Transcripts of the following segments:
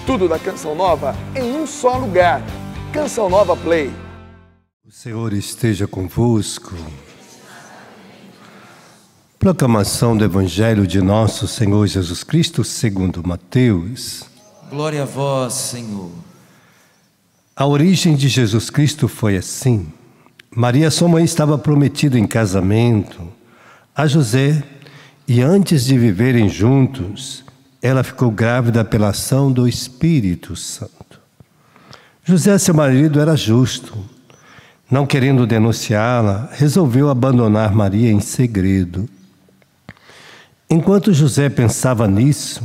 Tudo da Canção Nova em um só lugar. Canção Nova Play. O Senhor esteja convosco. Proclamação do Evangelho de nosso Senhor Jesus Cristo segundo Mateus. Glória a vós, Senhor. A origem de Jesus Cristo foi assim. Maria, sua mãe, estava prometida em casamento a José, e antes de viverem juntos, ela ficou grávida pela ação do Espírito Santo. José, seu marido, era justo. Não querendo denunciá-la, resolveu abandonar Maria em segredo. Enquanto José pensava nisso,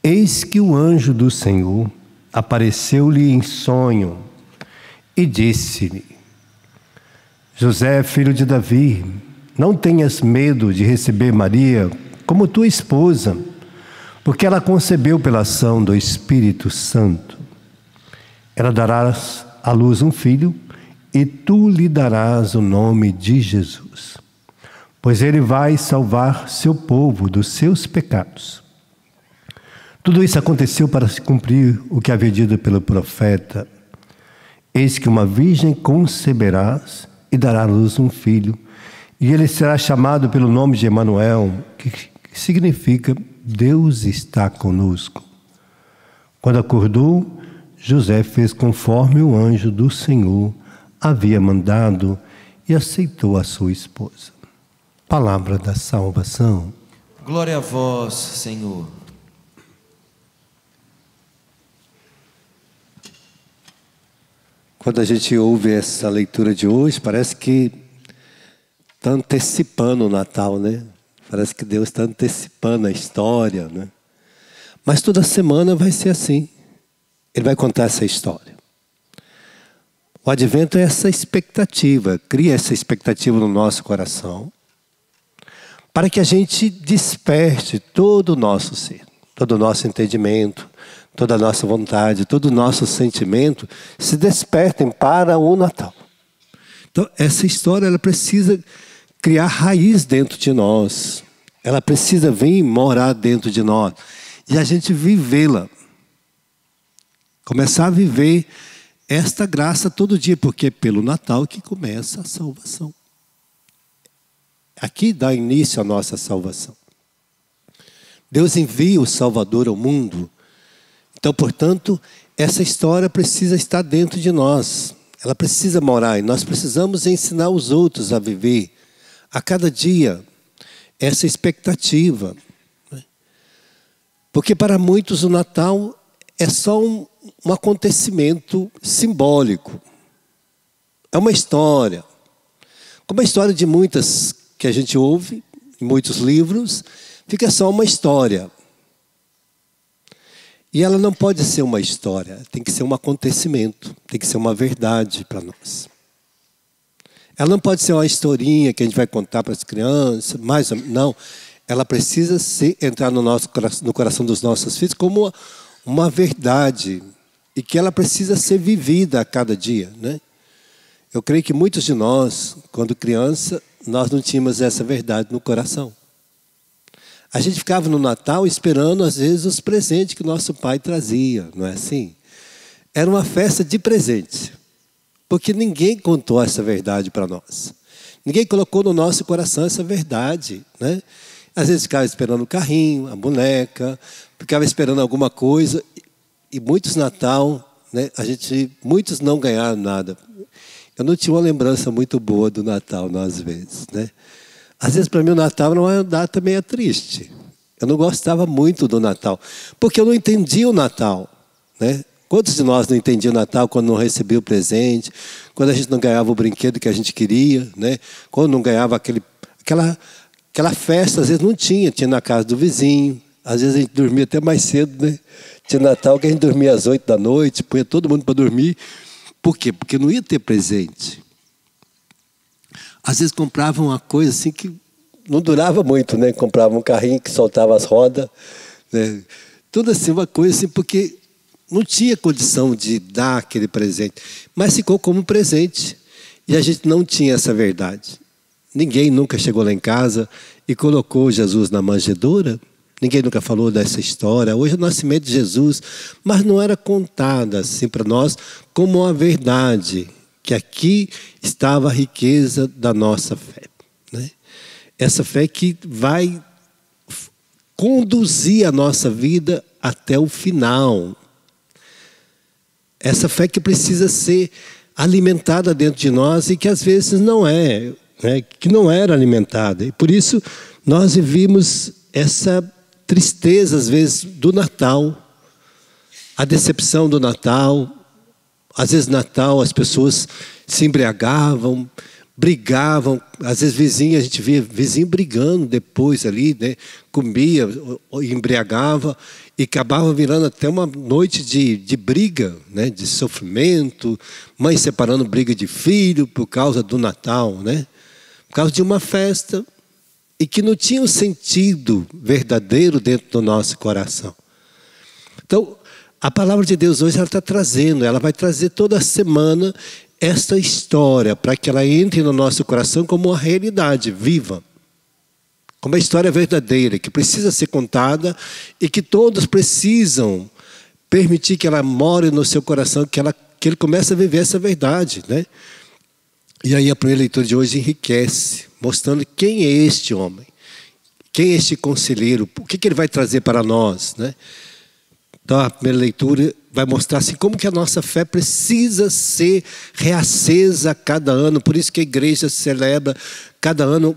eis que o anjo do Senhor apareceu-lhe em sonho e disse-lhe: José, filho de Davi, não tenhas medo de receber Maria como tua esposa, porque ela concebeu pela ação do Espírito Santo. Ela dará à luz um filho, e tu lhe darás o nome de Jesus, pois ele vai salvar seu povo dos seus pecados. Tudo isso aconteceu para se cumprir o que havia dito pelo profeta: eis que uma virgem conceberás e dará à luz um filho, e ele será chamado pelo nome de Emanuel, que significa Deus está conosco. Quando acordou, José fez conforme o anjo do Senhor havia mandado e aceitou a sua esposa. Palavra da salvação. Glória a vós, Senhor. Quando a gente ouve essa leitura de hoje, parece que está antecipando o Natal, né? Parece que Deus está antecipando a história, né? Mas toda semana vai ser assim. Ele vai contar essa história. O Advento é essa expectativa, cria essa expectativa no nosso coração, para que a gente desperte todo o nosso ser, todo o nosso entendimento, toda a nossa vontade, todo o nosso sentimento se despertem para o Natal. Então, essa história ela precisa criar raiz dentro de nós. Ela precisa vir morar dentro de nós. E a gente vivê-la. Começar a viver esta graça todo dia, porque é pelo Natal que começa a salvação. Aqui dá início a nossa salvação. Deus envia o Salvador ao mundo. Então, portanto, essa história precisa estar dentro de nós. Ela precisa morar e nós precisamos ensinar os outros a viver a cada dia essa expectativa. Porque para muitos o Natal é só um acontecimento simbólico. É uma história. Como a história de muitas que a gente ouve, em muitos livros, fica só uma história. E ela não pode ser uma história, tem que ser um acontecimento, tem que ser uma verdade para nós. Ela não pode ser uma historinha que a gente vai contar para as crianças, não. Ela precisa entrar no coração dos nossos filhos como uma verdade e que ela precisa ser vivida a cada dia, né? Eu creio que muitos de nós, quando criança, nós não tínhamos essa verdade no coração. A gente ficava no Natal esperando, às vezes, os presentes que nosso pai trazia, não é assim? Era uma festa de presente, porque ninguém contou essa verdade para nós. Ninguém colocou no nosso coração essa verdade, né? Às vezes ficava esperando o carrinho, a boneca, ficava esperando alguma coisa. E muitos Natal, né, muitos não ganharam nada. Eu não tinha uma lembrança muito boa do Natal, às vezes, né? Às vezes, para mim, o Natal era uma data meio triste. Eu não gostava muito do Natal, porque eu não entendia o Natal, né? Quantos de nós não entendiam o Natal quando não recebia o presente, quando a gente não ganhava o brinquedo que a gente queria, né? Quando não ganhava aquela festa, às vezes não tinha na casa do vizinho. Às vezes a gente dormia até mais cedo, né? Tinha Natal que a gente dormia às 8 da noite, punha todo mundo para dormir. Por quê? Porque não ia ter presente. Às vezes compravam uma coisa assim que não durava muito, né? Comprava um carrinho que soltava as rodas, né? Tudo assim, uma coisa assim, porque não tinha condição de dar aquele presente. Mas ficou como presente. E a gente não tinha essa verdade. Ninguém nunca chegou lá em casa e colocou Jesus na manjedoura, Ninguém nunca falou dessa história. Hoje é o nascimento de Jesus, mas não era contada assim para nós como uma verdade, que aqui estava a riqueza da nossa fé, né? Essa fé que vai conduzir a nossa vida até o final. Essa fé que precisa ser alimentada dentro de nós e que às vezes não é, né? Que não era alimentada. E por isso nós vivimos essa tristeza às vezes do Natal, a decepção do Natal. Às vezes Natal as pessoas se embriagavam, brigavam, às vezes vizinho, a gente via vizinho brigando depois ali, né? Comia, embriagava e acabava virando até uma noite de briga, né? De sofrimento, mãe separando briga de filho por causa do Natal, né? Por causa de uma festa e que não tinha um sentido verdadeiro dentro do nosso coração. Então, a palavra de Deus hoje ela está trazendo, ela vai trazer toda semana esta história para que ela entre no nosso coração como uma realidade viva, como uma história verdadeira que precisa ser contada e que todos precisam permitir que ela more no seu coração, que ele comece a viver essa verdade, né? E aí a primeira leitura de hoje enriquece, mostrando quem é este homem, quem é este conselheiro, o que ele vai trazer para nós, né? Então a primeira leitura vai mostrar assim como que a nossa fé precisa ser reacesa a cada ano. Por isso que a igreja celebra cada ano,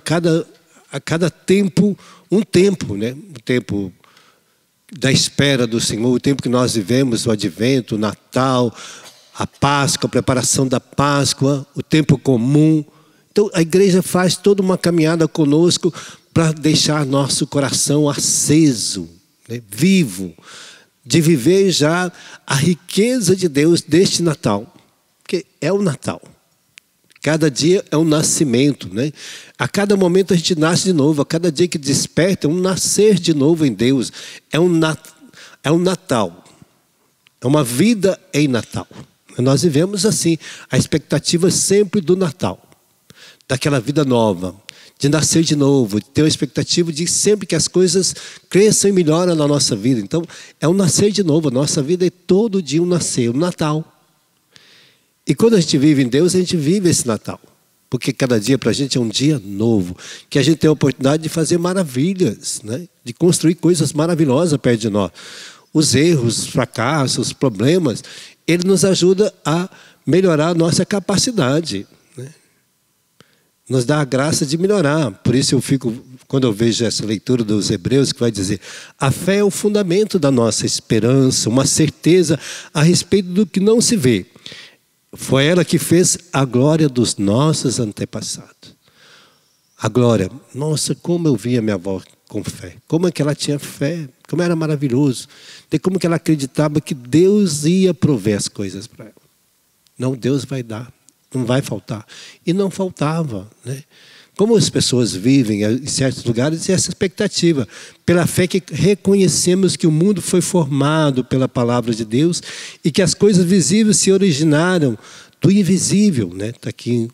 a cada tempo, um tempo, né? O tempo da espera do Senhor, o tempo que nós vivemos, o advento, o Natal, a Páscoa, a preparação da Páscoa, o tempo comum. Então a igreja faz toda uma caminhada conosco para deixar nosso coração aceso, né? Vivo, de viver já a riqueza de Deus deste Natal, porque é o Natal. Cada dia é um nascimento, né? A cada momento a gente nasce de novo, a cada dia que desperta é um nascer de novo em Deus. É um Natal, é uma vida em Natal. Nós vivemos assim, a expectativa sempre do Natal, daquela vida nova, de nascer de novo, de ter uma expectativa de sempre que as coisas cresçam e melhoram na nossa vida. Então, é um nascer de novo. A nossa vida é todo dia um nascer, um Natal. E quando a gente vive em Deus, a gente vive esse Natal. Porque cada dia para a gente é um dia novo. Que a gente tem a oportunidade de fazer maravilhas, né? De construir coisas maravilhosas perto de nós. Os erros, os fracassos, os problemas, ele nos ajuda a melhorar a nossa capacidade, nos dá a graça de melhorar. Por isso eu fico, quando eu vejo essa leitura dos Hebreus, que vai dizer, a fé é o fundamento da nossa esperança, uma certeza a respeito do que não se vê. Foi ela que fez a glória dos nossos antepassados. A glória, nossa, como eu via minha avó com fé, como é que ela tinha fé, como era maravilhoso, e como que ela acreditava que Deus ia prover as coisas para ela. Não, Deus vai dar. Não vai faltar. E não faltava, né? Como as pessoas vivem em certos lugares, essa expectativa. Pela fé que reconhecemos que o mundo foi formado pela palavra de Deus e que as coisas visíveis se originaram do invisível, né? Está aqui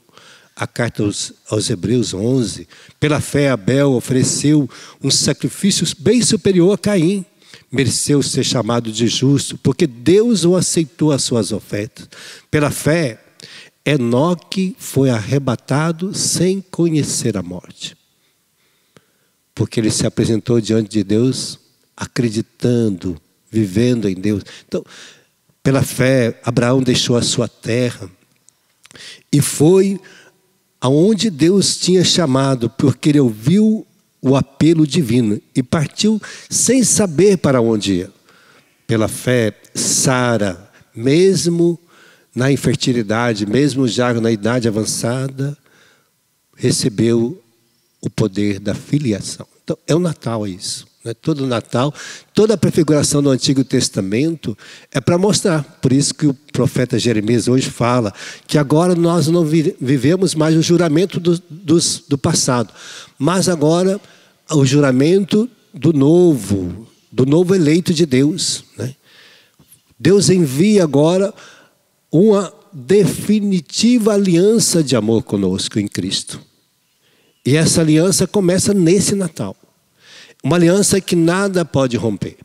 a carta aos Hebreus 11. Pela fé Abel ofereceu um sacrifício bem superior a Caim. Mereceu ser chamado de justo, porque Deus o aceitou as suas ofertas. Pela fé Enoque foi arrebatado sem conhecer a morte. Porque ele se apresentou diante de Deus acreditando, vivendo em Deus. Então, pela fé, Abraão deixou a sua terra e foi aonde Deus tinha chamado, porque ele ouviu o apelo divino e partiu sem saber para onde ia. Pela fé, Sara, mesmo na infertilidade, mesmo já na idade avançada, recebeu o poder da filiação. Então, é o Natal isso, né? Todo o Natal, toda a prefiguração do Antigo Testamento é para mostrar. Por isso que o profeta Jeremias hoje fala que agora nós não vivemos mais o juramento do passado, mas agora o juramento do novo eleito de Deus, né? Deus envia agora uma definitiva aliança de amor conosco em Cristo. E essa aliança começa nesse Natal. Uma aliança que nada pode romper.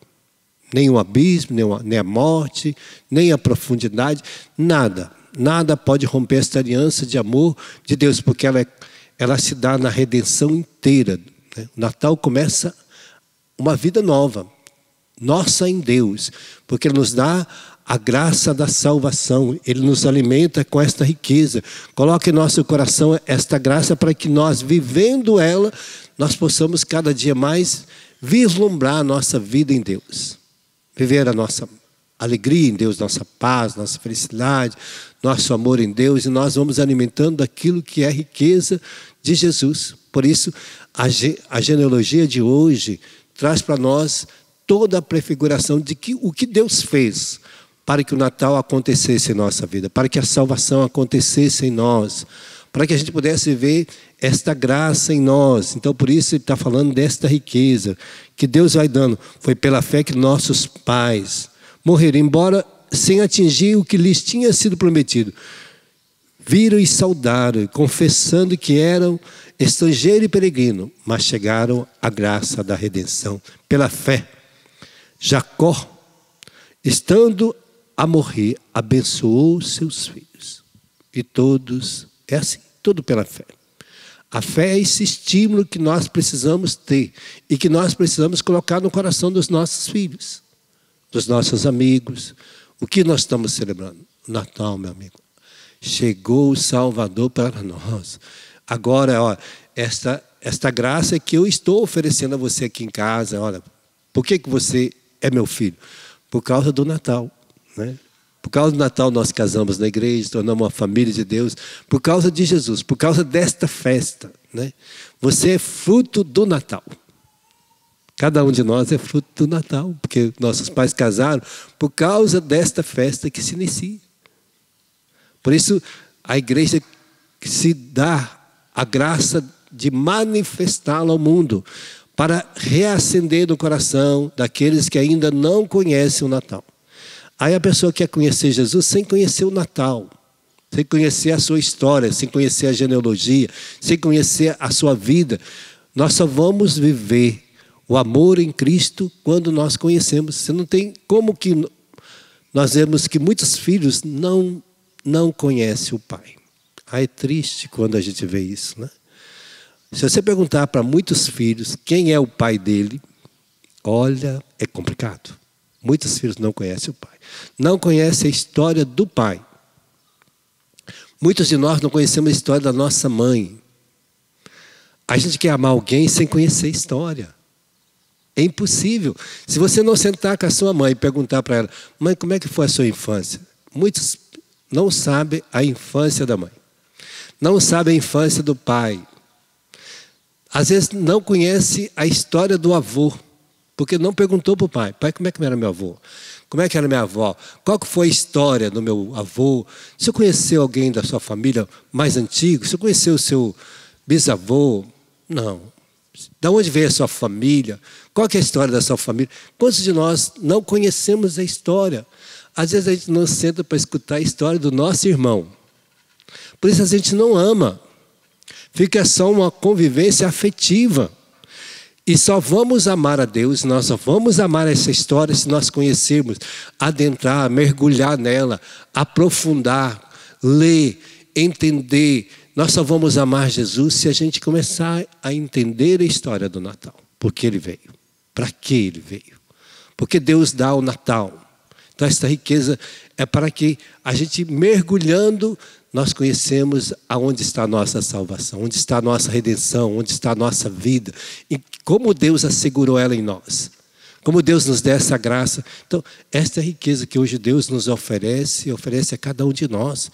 Nem o abismo, nem a morte, nem a profundidade, nada. Nada pode romper esta aliança de amor de Deus, porque ela se dá na redenção inteira. Né? O Natal começa uma vida nova, nossa em Deus, porque Ele nos dá a graça da salvação, Ele nos alimenta com esta riqueza, coloca em nosso coração esta graça para que nós, vivendo ela, nós possamos cada dia mais vislumbrar a nossa vida em Deus, viver a nossa alegria em Deus, nossa paz, nossa felicidade, nosso amor em Deus, e nós vamos alimentando aquilo que é riqueza de Jesus. Por isso, a genealogia de hoje traz para nós toda a prefiguração de o que Deus fez para que o Natal acontecesse em nossa vida, para que a salvação acontecesse em nós, para que a gente pudesse ver esta graça em nós. Então, por isso ele está falando desta riqueza que Deus vai dando. Foi pela fé que nossos pais morreram, embora sem atingir o que lhes tinha sido prometido. Viram e saudaram, confessando que eram estrangeiro e peregrino, mas chegaram à graça da redenção. Pela fé, Jacó, estando a morrer, abençoou seus filhos. E todos, é assim, tudo pela fé. A fé é esse estímulo que nós precisamos ter e que nós precisamos colocar no coração dos nossos filhos, dos nossos amigos. O que nós estamos celebrando? O Natal, meu amigo. Chegou o Salvador para nós. Agora, ó, esta graça que eu estou oferecendo a você aqui em casa, olha, por que você é meu filho? Por causa do Natal, né? Por causa do Natal nós casamos na igreja, tornamos uma família de Deus, por causa de Jesus, por causa desta festa, né? Você é fruto do Natal. Cada um de nós é fruto do Natal, porque nossos pais casaram por causa desta festa que se inicia. Por isso, a igreja se dá a graça de manifestá-la ao mundo, para reacender no coração daqueles que ainda não conhecem o Natal. Aí a pessoa quer conhecer Jesus sem conhecer o Natal, sem conhecer a sua história, sem conhecer a genealogia, sem conhecer a sua vida. Nós só vamos viver o amor em Cristo quando nós conhecemos. Você não tem como que nós vemos que muitos filhos não conhecem o Pai. É triste quando a gente vê isso, né? Se você perguntar para muitos filhos quem é o pai dele, olha, é complicado. Muitos filhos não conhecem o pai. Não conhecem a história do pai. Muitos de nós não conhecemos a história da nossa mãe. A gente quer amar alguém sem conhecer a história. É impossível. Se você não sentar com a sua mãe e perguntar para ela, mãe, como é que foi a sua infância? Muitos não sabem a infância da mãe. Não sabem a infância do pai. Às vezes não conhece a história do avô, porque não perguntou para o pai. Pai, como é que era meu avô? Como é que era minha avó? Qual que foi a história do meu avô? Você conheceu alguém da sua família mais antigo? Você conheceu o seu bisavô? Não. De onde veio a sua família? Qual que é a história da sua família? Quantos de nós não conhecemos a história? Às vezes a gente não senta para escutar a história do nosso irmão. Por isso a gente não ama. Fica só uma convivência afetiva. E só vamos amar a Deus, nós só vamos amar essa história se nós conhecermos, adentrar, mergulhar nela, aprofundar, ler, entender. Nós só vamos amar Jesus se a gente começar a entender a história do Natal. Por que ele veio? Para que ele veio? Porque Deus dá o Natal. Então esta riqueza é para que a gente mergulhando, nós conhecemos aonde está a nossa salvação, onde está a nossa redenção, onde está a nossa vida, e como Deus assegurou ela em nós, como Deus nos dá essa graça. Então, esta é a riqueza que hoje Deus nos oferece a cada um de nós,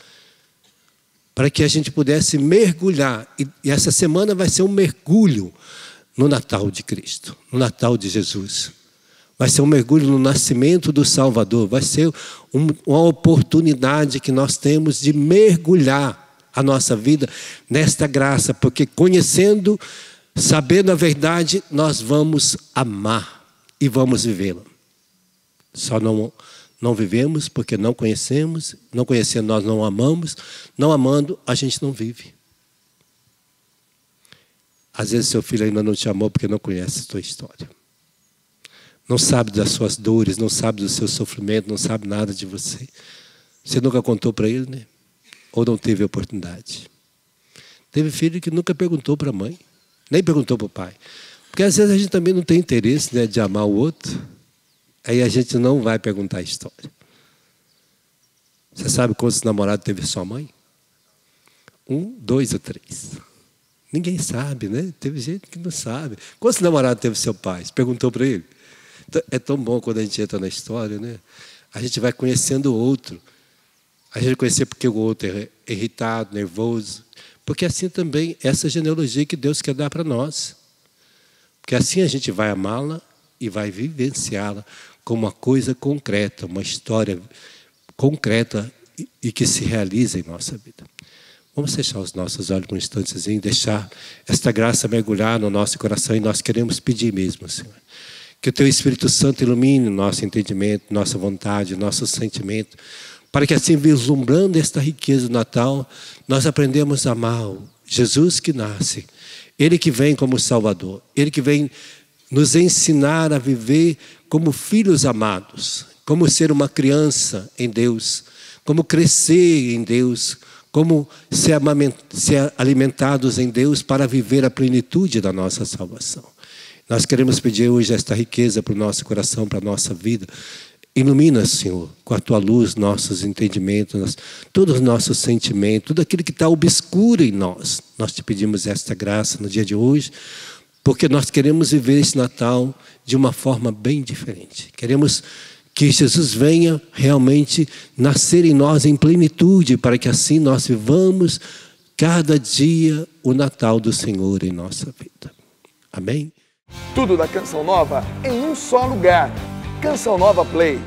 para que a gente pudesse mergulhar, e essa semana vai ser um mergulho no Natal de Cristo, no Natal de Jesus. Vai ser um mergulho no nascimento do Salvador. Vai ser uma oportunidade que nós temos de mergulhar a nossa vida nesta graça. Porque conhecendo, sabendo a verdade, nós vamos amar e vamos vivê-la. Só não vivemos porque não conhecemos. Não conhecendo, nós não amamos. Não amando, a gente não vive. Às vezes seu filho ainda não te amou porque não conhece a sua história. Não sabe das suas dores, não sabe do seu sofrimento, não sabe nada de você. Você nunca contou para ele, né? Ou não teve oportunidade. Teve filho que nunca perguntou para a mãe, nem perguntou para o pai. Porque às vezes a gente também não tem interesse, né, de amar o outro. Aí a gente não vai perguntar a história. Você sabe quantos namorados teve sua mãe? 1, 2 ou 3. Ninguém sabe, né? Teve gente que não sabe. Quantos namorados teve seu pai? Você perguntou para ele? Então, é tão bom quando a gente entra na história, né? A gente vai conhecendo o outro. A gente vai conhecer porque o outro é irritado, nervoso. Porque assim também, essa genealogia que Deus quer dar para nós. Porque assim a gente vai amá-la e vai vivenciá-la como uma coisa concreta, uma história concreta e que se realiza em nossa vida. Vamos fechar os nossos olhos por um instantezinho e deixar esta graça mergulhar no nosso coração. E nós queremos pedir mesmo, Senhor, que o Teu Espírito Santo ilumine o nosso entendimento, nossa vontade, nosso sentimento, para que assim, vislumbrando esta riqueza do Natal, nós aprendemos a amar o Jesus que nasce, Ele que vem como Salvador, Ele que vem nos ensinar a viver como filhos amados, como ser uma criança em Deus, como crescer em Deus, como ser alimentados em Deus para viver a plenitude da nossa salvação. Nós queremos pedir hoje esta riqueza para o nosso coração, para a nossa vida. Ilumina, Senhor, com a Tua luz, nossos entendimentos, todos os nossos sentimentos, tudo aquilo que está obscuro em nós. Nós te pedimos esta graça no dia de hoje, porque nós queremos viver esse Natal de uma forma bem diferente. Queremos que Jesus venha realmente nascer em nós em plenitude, para que assim nós vivamos cada dia o Natal do Senhor em nossa vida. Amém? Tudo da Canção Nova em um só lugar. Canção Nova Play.